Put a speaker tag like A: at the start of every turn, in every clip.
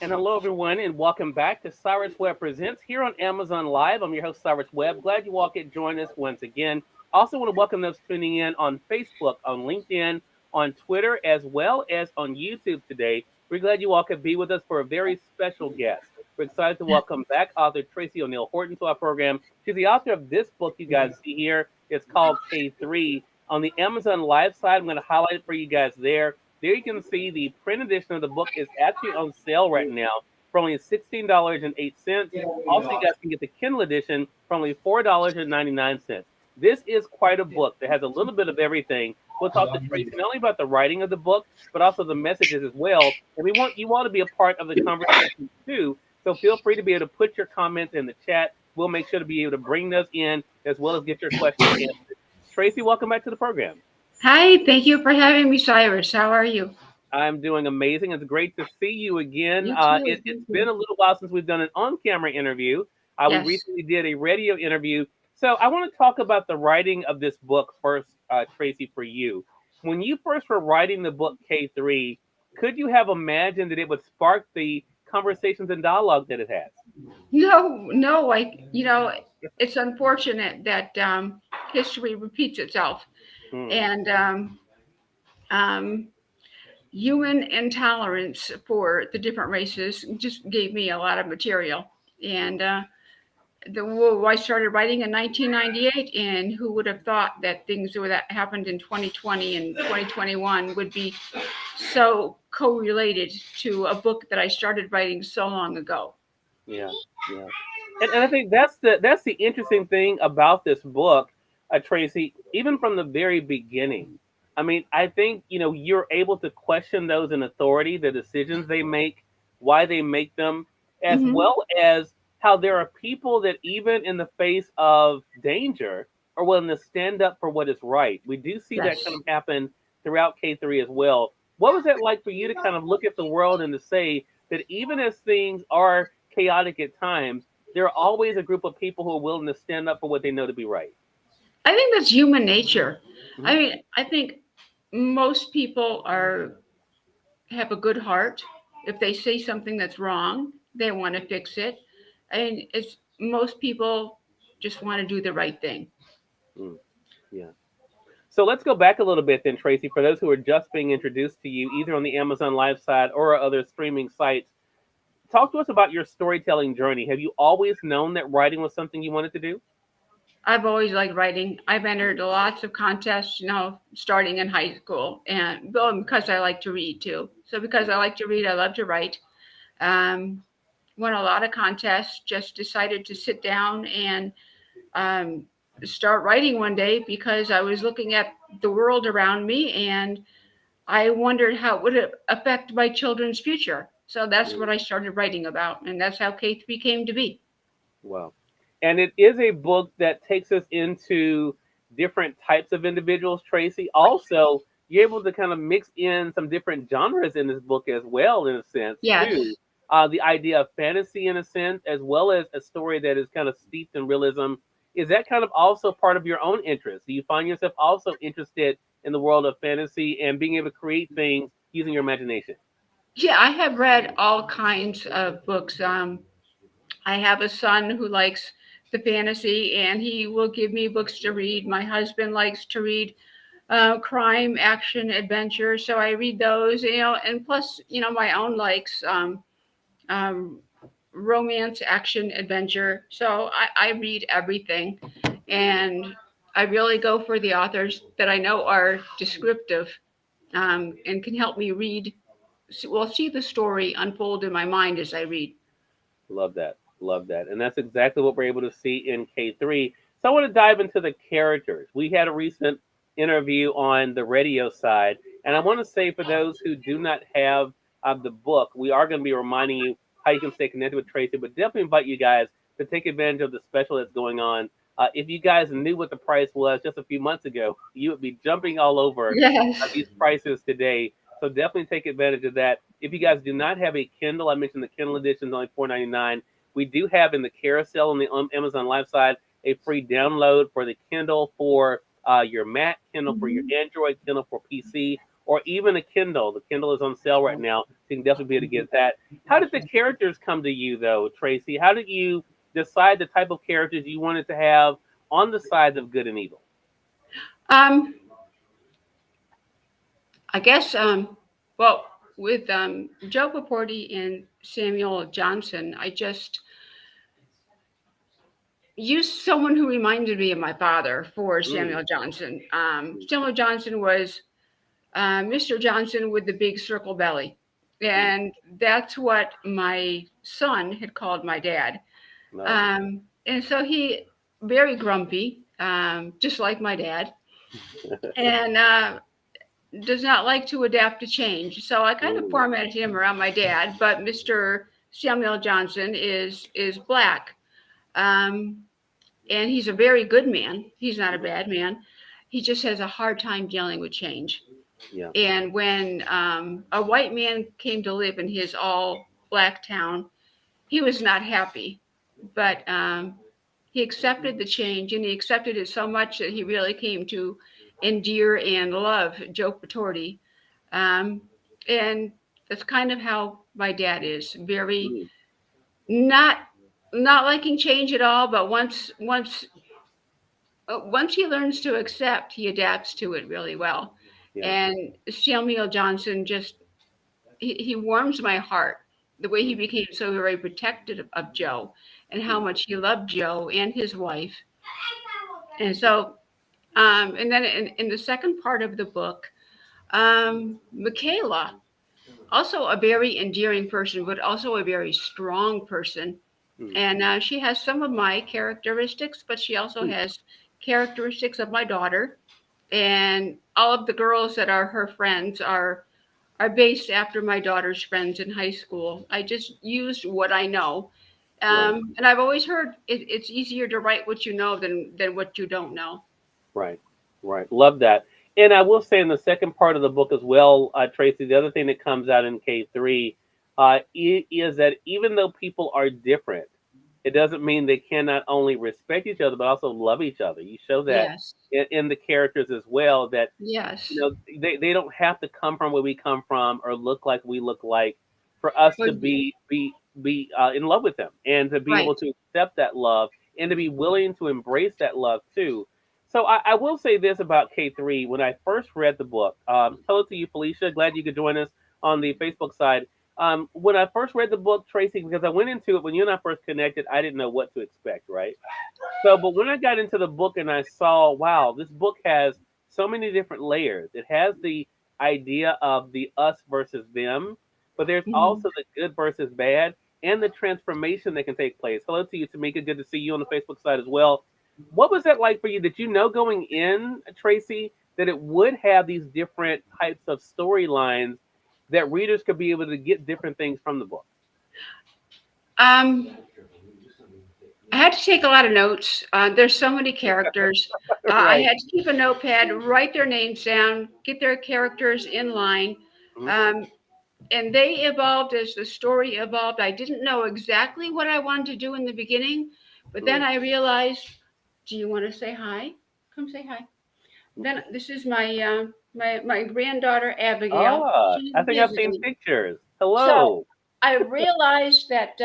A: And hello, everyone, and welcome back to Cyrus Webb Presents here on Amazon Live. I'm your host, Cyrus Webb. Glad you all could join us once again. Also, want to welcome those tuning in on Facebook, on LinkedIn, on Twitter, as well as on YouTube today. We're glad you all could be with us for a very special guest. We're excited to welcome back author Tracie O'Neil Horton to our program. She's the author of this book you guys see here. It's called K3. On the Amazon Live side, I'm going to highlight it for you guys there. There you can see the print edition of the book is actually on sale right now for only $16.08. Also, you guys can get the Kindle edition for only $4.99. This is quite a book that has a little bit of everything. We'll talk to Tracie not only about the writing of the book, but also the messages as well. And we want you all to be a part of the conversation too. So feel free to be able to put your comments in the chat. We'll make sure to be able to bring those in as well as get your questions answered. Tracie, welcome back to the program.
B: Hi, thank you for having me, Cyrus. How are you?
A: I'm doing amazing. It's great to see you again.
B: You too.
A: It's been a little while since we've done an on-camera interview. We
B: Yes.
A: recently did a radio interview. So I want to talk about the writing of this book first, Tracie, for you. When you first were writing the book K3, could you have imagined that it would spark the conversations and dialogue that it has?
B: No, it's unfortunate that history repeats itself,
A: Hmm.
B: and um, human intolerance for the different races just gave me a lot of material. And I started writing in 1998, and who would have thought that things that happened in 2020 and 2021 would be so correlated to a book that I started writing so long ago.
A: Yeah, yeah. And I think that's the interesting thing about this book, Tracie. Even from the very beginning, I mean, I think you're able to question those in authority, the decisions they make, why they make them, as
B: Hmm.
A: well as how there are people that even in the face of danger are willing to stand up for what is right. We do see that kind
B: Yes.
A: of happen throughout K3 as well. What was that like for you to kind of look at the world and to say that even as things are chaotic at times, there are always a group of people who are willing to stand up for what they know to be right.
B: I think that's human nature.
A: Hmm.
B: I think most people are have a good heart. If they see something that's wrong, they want to fix it. It's most people just want to do the right thing.
A: Mm, yeah. So let's go back a little bit then, Tracie, for those who are just being introduced to you, either on the Amazon Live side or other streaming sites. Talk to us about your storytelling journey. Have you always known that writing was something you wanted to do?
B: I've always liked writing. I've entered lots of contests, starting in high school, and well, because I like to read too. So because I like to read, I love to write. Um, Won a lot of contests. Just decided to sit down and um, start writing one day because I was looking at the world around me and I wondered how it would affect my children's future. So that's
A: Mm,
B: what I started writing about, and that's how K3 came to be.
A: wow. And it is a book that takes us into different types of individuals, Tracie. Also, you're able to kind of mix in some different genres in this book as well, in a sense,
B: Yes.
A: too. The idea of fantasy, in a sense, as well as a story that is kind of steeped in realism. Is that kind of also part of your own interest? Do you find yourself also interested in the world of fantasy and being able to create things using your imagination?
B: Yeah, I have read all kinds of books. I have a son who likes the fantasy, and he will give me books to read. My husband likes to read crime, action, adventure, so I read those. And plus, my own likes um, romance, action, adventure. So I read everything, and I really go for the authors that I know are descriptive and can help me read. Well, see the story unfold in my mind as I read.
A: Love that. Love that. And that's exactly what we're able to see in K3. So I want to dive into the characters. We had a recent interview on the radio side. And I want to say for those who do not have the book, we are going to be reminding you how you can stay connected with Tracie, but definitely invite you guys to take advantage of the special that's going on. If you guys knew what the price was just a few months ago, you would be jumping all over
B: Yes.
A: these prices today. So definitely take advantage of that. If you guys do not have a Kindle, I mentioned the Kindle edition is only $4.99. We do have in the carousel on the Amazon Live side a free download for the Kindle for your Mac, Kindle for your
B: Mhm.
A: Android, Kindle for PC, or even a Kindle. The Kindle is on sale right now you can definitely be able to get that. How did the characters come to you, though, Tracie? How did you decide the type of characters you wanted to have on the sides of good and evil?
B: Um, I guess, well, with Joe Paporti and Samuel Johnson, I just used someone who reminded me of my father for
A: Mm,
B: Samuel Johnson. Samuel Johnson was Mr. Johnson with the big circle belly.
A: mm,
B: And that's what my son had called my dad.
A: no.
B: And so he, very grumpy, just like my dad, and does not like to adapt to change. So I kind of
A: Mm,
B: formatted him around my dad, but Mr. Samuel Johnson is black. Um, and he's a very good man. He's not a bad man. He just has a hard time dealing with change.
A: yeah.
B: And when a white man came to live in his all black town, he was not happy. But he accepted the change, and he accepted it so much that he really came to endear and love Joe Patorti. Um, and that's kind of how my dad is. Very
A: Mm,
B: not not liking change at all, but once he learns to accept, he adapts to it really well.
A: yeah.
B: And Samuel Johnson just he warms my heart. The way he
A: Mm,
B: became so very protective of Joe, and how
A: mm,
B: much he loved Joe and his wife. And so, and then in the second part of the book, Michaela, also a very endearing person, but also a very strong person.
A: mm,
B: And she has some of my characteristics, but she also
A: mm.
B: has characteristics of my daughter. And all of the girls that are her friends are based after my daughter's friends in high school. I just used what I know.
A: Right.
B: And I've always heard it's easier to write what you know than what you don't know.
A: Right, right. Love that. And I will say in the second part of the book as well, Tracie, the other thing that comes out in K3 is that even though people are different, it doesn't mean they can not only respect each other but also love each other. You show that
B: Yes,
A: in the characters as well. That
B: yes.
A: they don't have to come from where we come from or look like we look like for us
B: But
A: to be in love with them and to be
B: right.
A: able to accept that love and to be willing to embrace that love too. So I will say this about K3. When I first read the book, hello to you, Felicia. Glad you could join us on the Facebook side. When I first read the book, Tracie, because I went into it when you and I first connected, I didn't know what to expect, right? So, but when I got into the book and I saw, wow, this book has so many different layers. It has the idea of the us versus them, but there's
B: Mhm.
A: also the good versus bad and the transformation that can take place. Hello to you, Tamika. Good to see you on the Facebook side as well. What was that like for you? Did you know going in, Tracie, that it would have these different types of storylines that readers could be able to get different things from the book?
B: Um, I had to take a lot of notes. There's so many characters. I
A: Right.
B: had to keep a notepad, write their names down, get their characters in line.
A: Mhm.
B: Um, and they evolved as the story evolved. I didn't know exactly what I wanted to do in the beginning, but then
A: Mm.
B: I realized, do you want to say hi? Come say hi. Then this is my granddaughter Abigail.
A: Ah,
B: She's
A: I think I've seen
B: visiting.
A: pictures.
B: So
A: Hello.
B: I realized that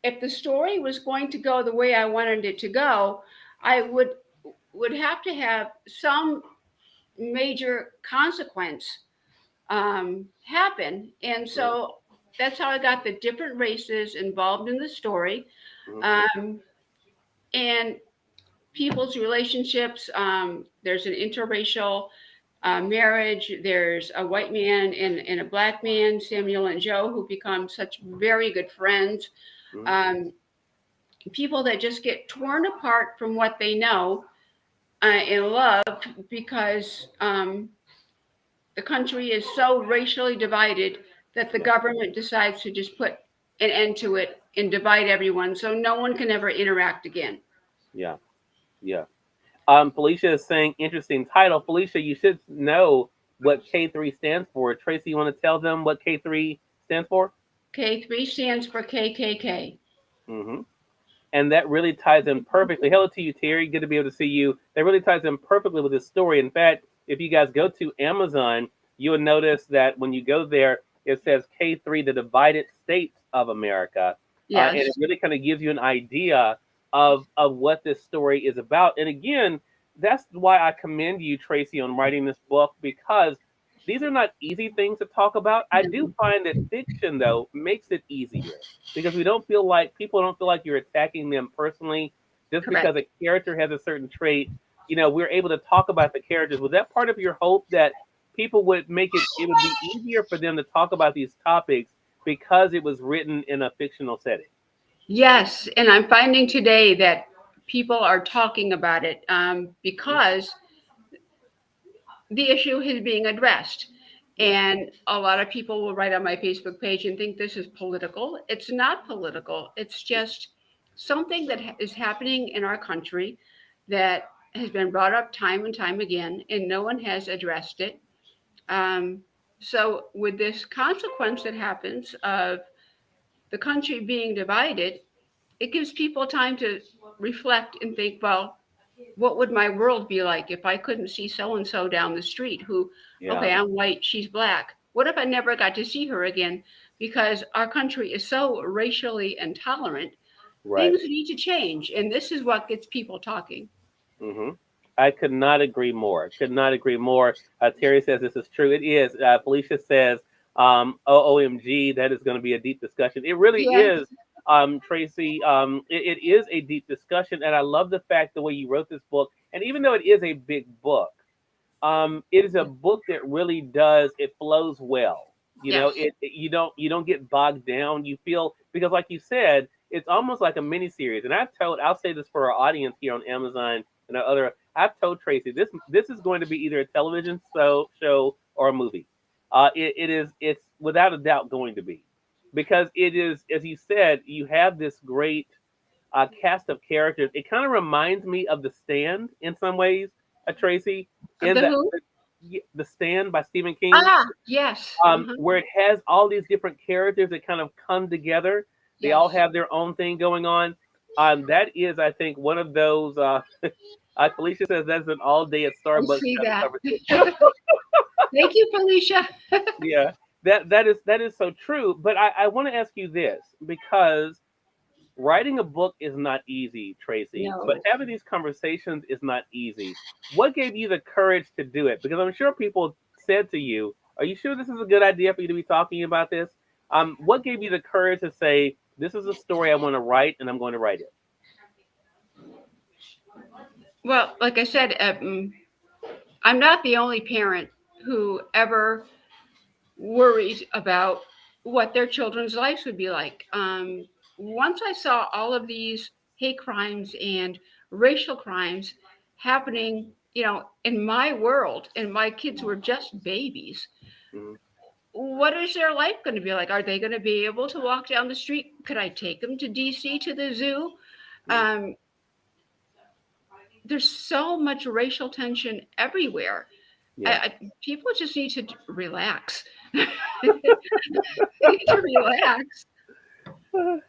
B: if the story was going to go the way I wanted it to go, I would have to have some major consequence happen. And
A: Mhm,
B: so that's how I got the different races involved in the story,
A: mhm,
B: um, and people's relationships. There's an interracial marriage. There's a white man and a black man, Samuel and Joe, who become such very good friends.
A: mhm.
B: Um, People that just get torn apart from what they know and love because the country is so racially divided that the
A: Yeah,
B: government decides to just put an end to it and divide everyone so no one can ever interact again.
A: yeah, yeah. Felicia is saying interesting title. Felicia, you should know what K3 stands for. Tracie, you want to tell them what K3 stands for?
B: K3 stands for KKK.
A: Hmm. And that really ties in perfectly. Hello to you, Terry. Good to be able to see you. That really ties in perfectly with this story. In fact, if you guys go to Amazon, you will notice that when you go there, it says K3, the divided states of America. And
B: Yes.
A: it really kind of gives you an idea of what this story is about. And again, that's why I commend you, Tracie, on writing this book, because these are not easy things to talk about. I do find that fiction, though, makes it easier because we don't feel like people don't feel like you're attacking them personally just because
B: Correct.
A: a character has a certain trait. We're able to talk about the characters. Was that part of your hope that people would make it would be easier for them to talk about these topics because it was written in a fictional setting?
B: Yes, and I'm finding today that people are talking about it because the issue is being addressed.
A: Yeah.
B: And a lot of people will write on my Facebook page and think this is political. It's not political. It's just something that is happening in our country that has been brought up time and time again, and no one has addressed it. Um, so, with this consequence that happens of the country being divided, it gives people time to reflect and think, well, what would my world be like if I couldn't see so and so down the street who,
A: Yeah.
B: okay, I'm white, she's black. What if I never got to see her again? Because our country is so racially intolerant,
A: Right.
B: things need to change. And this is what gets people talking.
A: hmm I could not agree more. Could not agree more. Terry says this is true. It is. Felicia says, OMG, that is going to be a deep discussion. It really
B: Yes,
A: is, Tracie. It is a deep discussion. And I love the fact the way you wrote this book. And even though it is a big book, it is a book that really does, it flows well.
B: yes.
A: You don't get bogged down. You feel, because like you said, it's almost like a mini series. And I'll say this for our audience here on Amazon and our other, I've told Tracie this is going to be either a television show or a movie. It's without a doubt going to be, because it is, as you said, you have this great cast of characters. It kind of reminds me of The Stand in some ways, Tracie,
B: Of
A: in
B: the
A: that
B: who?
A: The Stand by Stephen King,
B: Ah, yes.
A: where it has all these different characters that kind of come together. They all
B: Yes.
A: have their own thing going on. That is, I think, one of those. Felicia says that's an all day at
B: I
A: Starbucks
B: see
A: kind of
B: that.
A: conversation.
B: Thank you, Felicia.
A: Yeah, that is so true. But I want to ask you this, because writing a book is not easy, Tracie, but
B: No.
A: having these conversations is not easy. What gave you the courage to do it? Because I'm sure people said to you, "Are you sure this is a good idea for you to be talking about this?" What gave you the courage to say, "This is a story I want to write, and I'm going to write it"?
B: Well, like I said, I'm not the only parent who ever worries about what their children's lives would be like. Once I saw all of these hate crimes and racial crimes happening, in my world, and my kids were just babies,
A: hmm
B: what is their life going to be like? Are they going to be able to walk down the street? Could I take them to DC to the zoo?
A: hmm
B: Um, there's so much racial tension everywhere.
A: Yeah.
B: People just need to relax. They need to relax.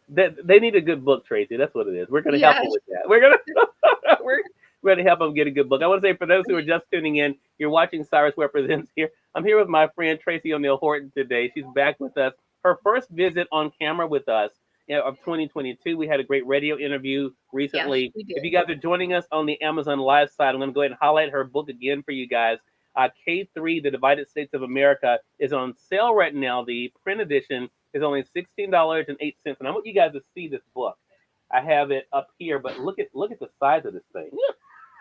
A: That they need a good book, Tracie. That's what it is. We're going to help them
B: Yes.
A: with that. We're going to help them get a good book. I want to say, for those who are just tuning in, you're watching Cyrus Webb Presents here. I'm here with my friend Tracie O'Neil Horton today. She's back with us. Her first visit on camera with us, of 2022. We had a great radio interview
B: Yes,
A: recently.
B: we
A: If you
B: did.
A: guys are joining us on the Amazon Live side, I'm going to go ahead and highlight her book again for you guys. K3, The Divided States of America, is on sale right now. The print edition is only $16.08. And I want you guys to see this book. I have it up here, but look at the size of this thing.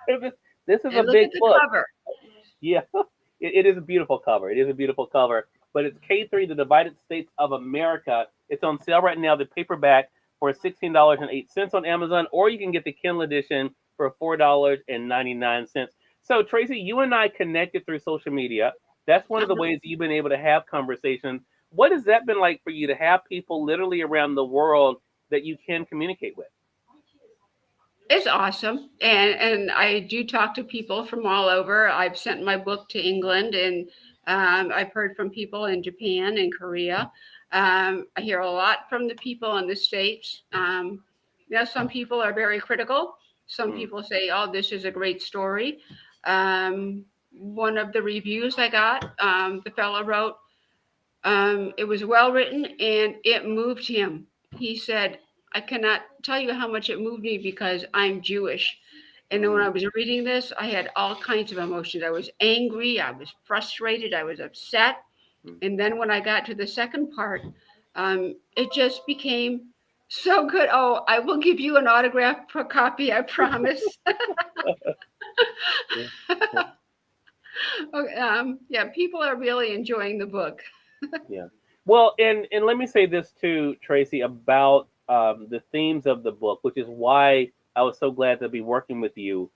A: this, this is a
B: And look at
A: big
B: the
A: book.
B: cover.
A: Yeah, it is a beautiful cover. It is a beautiful cover. But it's K3, The Divided States of America. It's on sale right now, the paperback, for $16.08 on Amazon, or you can get the Kindle edition for $4.99. So, Tracie, you and I connected through social media. That's one of the ways you've been able to have conversations. What has that been like for you to have people literally around the world that you can communicate with?
B: It's awesome. And I do talk to people from all over. I've sent my book to England, and I've heard from people in Japan and Korea. I hear a lot from the people in the States. Some people are very critical. Some
A: Mm,
B: people say, oh, this is a great story. One of the reviews I got, the fellow wrote, It was well written and it moved him. He said, I cannot tell you how much it moved me because I'm Jewish. And then when I was reading this, I had all kinds of emotions. I was angry, I was frustrated, I was upset. And then when I got to the second part, it just became so good. Oh, I will give you an autograph copy, I promise. Okay, yeah, people are really enjoying the book.
A: Yeah. Well, and let me say this too, Tracie, about the themes of the book, which is why I was so glad to be working with you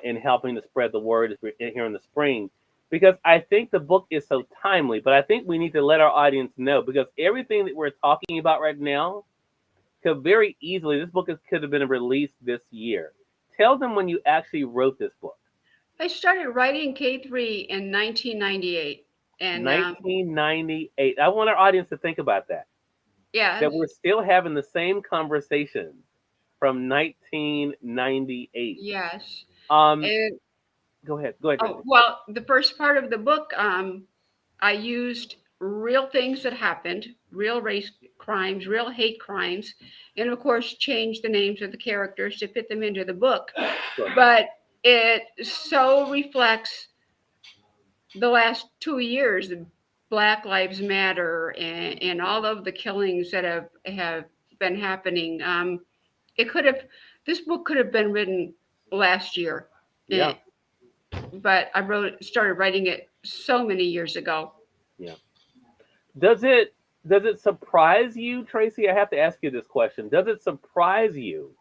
A: in helping to spread the word here in the spring, because I think the book is so timely. But I think we need to let our audience know because everything that we're talking about right now could very easily this book could have been released this year. Tell them when you actually wrote this book.
B: I started writing K3 in 1998. And
A: 1998. I want our audience to think about that.
B: yeah,
A: That we're still having the same conversation from 1998.
B: yes.
A: Um,
B: And
A: go ahead,
B: oh,
A: Tracie.
B: well, the first part of the book, I used real things that happened, real race crimes, real hate crimes, and of course, changed the names of the characters to fit them into the book.
A: Sure.
B: But it so reflects the last 2 years, the Black Lives Matter and all of the killings that have been happening. It could have, this book could have been written last year, eh,
A: Yeah,
B: but started writing it so many years ago.
A: yeah. Does it surprise you, Tracie? I have to ask you this question. Does it surprise you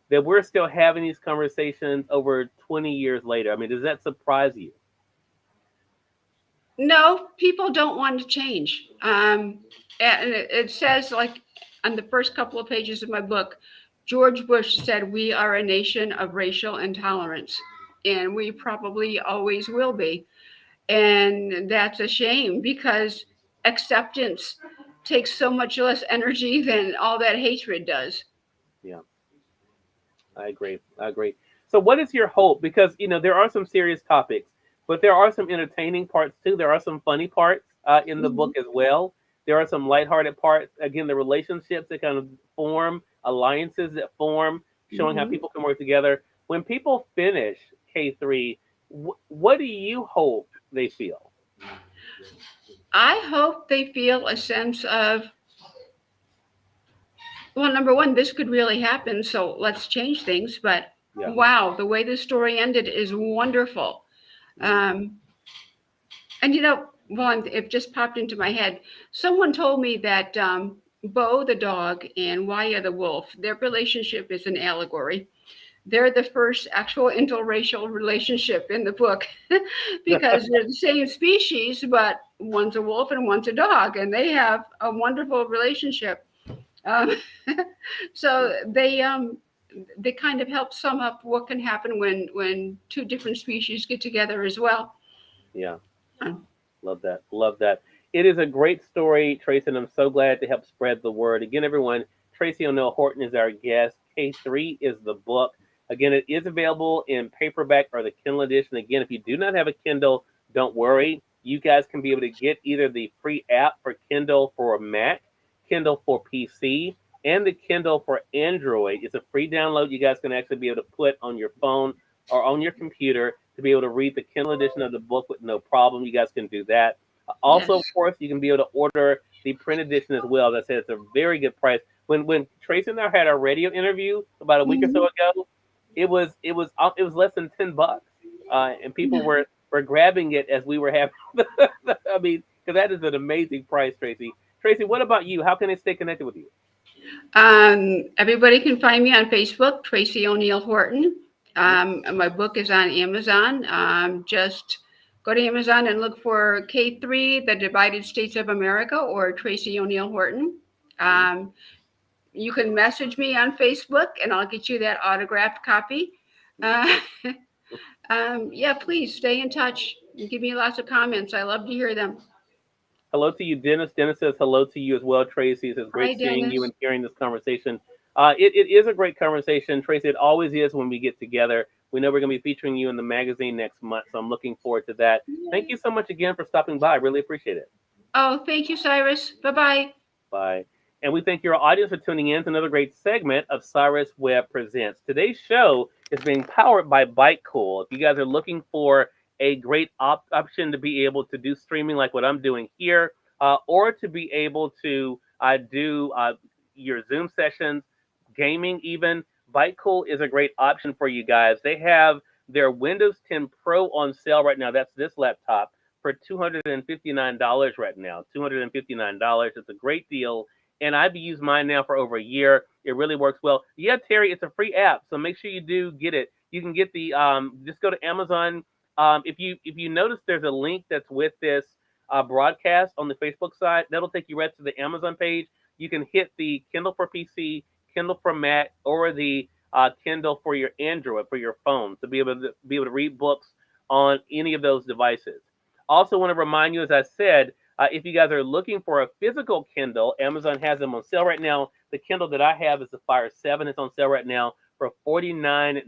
A: that we're still having these conversations over 20 years later? I mean, does that surprise you?
B: No, people don't want to change. And it says, like, on the first couple of pages of my book, George Bush said, "We are a nation of racial intolerance." And we probably always will be. And that's a shame because acceptance takes so much less energy than all that hatred does.
A: Yeah, I agree. I agree. So, what is your hope? Because there are some serious topics, but there are some entertaining parts too. There are some funny parts in the book
B: Mhm.
A: as well. There are some lighthearted parts. Again, the relationships that kind of form, alliances that form, showing how
B: Mhm.
A: people can work together. When people finish K3, what do you hope they feel?
B: I hope they feel a sense of, well, number one, this could really happen, so let's change things. But
A: Yeah.
B: wow, the way the story ended is wonderful.
A: Mm.
B: Um, and well, it just popped into my head. Someone told me that Bo the dog and Waya the wolf, their relationship is an allegory. They're the first actual interracial relationship in the book because they're the same species, but one's a wolf and one's a dog, and they have a wonderful relationship. Um, so they kind of help sum up what can happen when two different species get together as well.
A: Yeah.
B: Uh,
A: Love that. Love that. It is a great story, Tracy, and I'm so glad to help spread the word. Again, everyone, Tracie O'Neil Horton is our guest. K3 is the book. Again, it is available in paperback or the Kindle edition. Again, if you do not have a Kindle, don't worry. You guys can be able to get either the free app for Kindle for Mac, Kindle for PC, and the Kindle for Android. It's a free download you guys can actually be able to put on your phone or on your computer to be able to read the Kindle edition of the book with no problem. You guys can do that. Also, of
B: yes.
A: course, you can be able to order the print edition as well. As I said, it's a very good price. When Tracy and I had our radio interview about a week or so
B: Mhm.
A: ago, it was less than $10, and people were grabbing it as we were having. I mean, because that is an amazing price, Tracy. Tracy, what about you? How can they stay connected with you?
B: Everybody can find me on Facebook, Tracie O'Neil Horton. My book is on Amazon. Just go to Amazon and look for K3, The Divided States of America, or Tracie O'Neil Horton.
A: Mhm.
B: Um, you can message me on Facebook and I'll get you that autographed copy. Uh, yeah, please stay in touch and give me lots of comments. I love to hear them.
A: Hello to you, Dennis. Dennis says hello to you as well, Tracy. It says
B: Hi,
A: great seeing you
B: Dennis.
A: and hearing this conversation. It is a great conversation, Tracy. It always is when we get together. We know we're going to be featuring you in the magazine next month, so I'm looking forward to that. Thank you so much again for stopping by. I really appreciate it.
B: Oh, thank you, Cyrus. Bye-bye.
A: Bye. And we thank your audience for tuning in to another great segment of Cyrus Webb Presents. Today's show is being powered by Bite Cool. If you guys are looking for a great option to be able to do streaming like what I'm doing here, or to be able to do your Zoom sessions, gaming even, Bite Cool is a great option for you guys. They have their Windows 10 Pro on sale right now. That's this laptop for $259 right now. $259. It's a great deal. And I've used mine now for over a year. It really works well. Yeah, Terry, it's a free app, so make sure you do get it. You can get the just go to Amazon. If you notice, there's a link that's with this broadcast on the Facebook side. That'll take you right to the Amazon page. You can hit the Kindle for PC, Kindle for Mac, or the Kindle for your Android for your phone to be able to read books on any of those devices. Also, want to remind you, as I said, if you guys are looking for a physical Kindle, Amazon has them on sale right now. The Kindle that I have is the Fire 7. It's on sale right now for $49.99.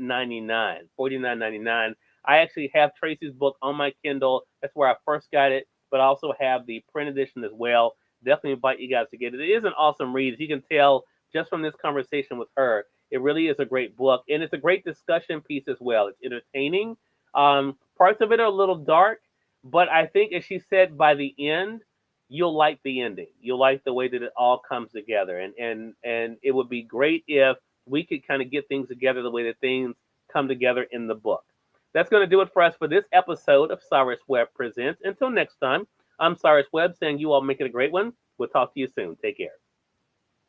A: $49.99. I actually have Tracie's book on my Kindle. That's where I first got it, but I also have the print edition as well. Definitely invite you guys to get it. It is an awesome read. As you can tell just from this conversation with her, it really is a great book, and it's a great discussion piece as well. It's entertaining. Parts of it are a little dark, but I think, as she said, by the end, you'll like the ending. You'll like the way that it all comes together. And it would be great if we could kind of get things together the way that things come together in the book. That's going to do it for us for this episode of Cyrus Webb Presents. Until next time, I'm Cyrus Webb saying you all make it a great one. We'll talk to you soon. Take care.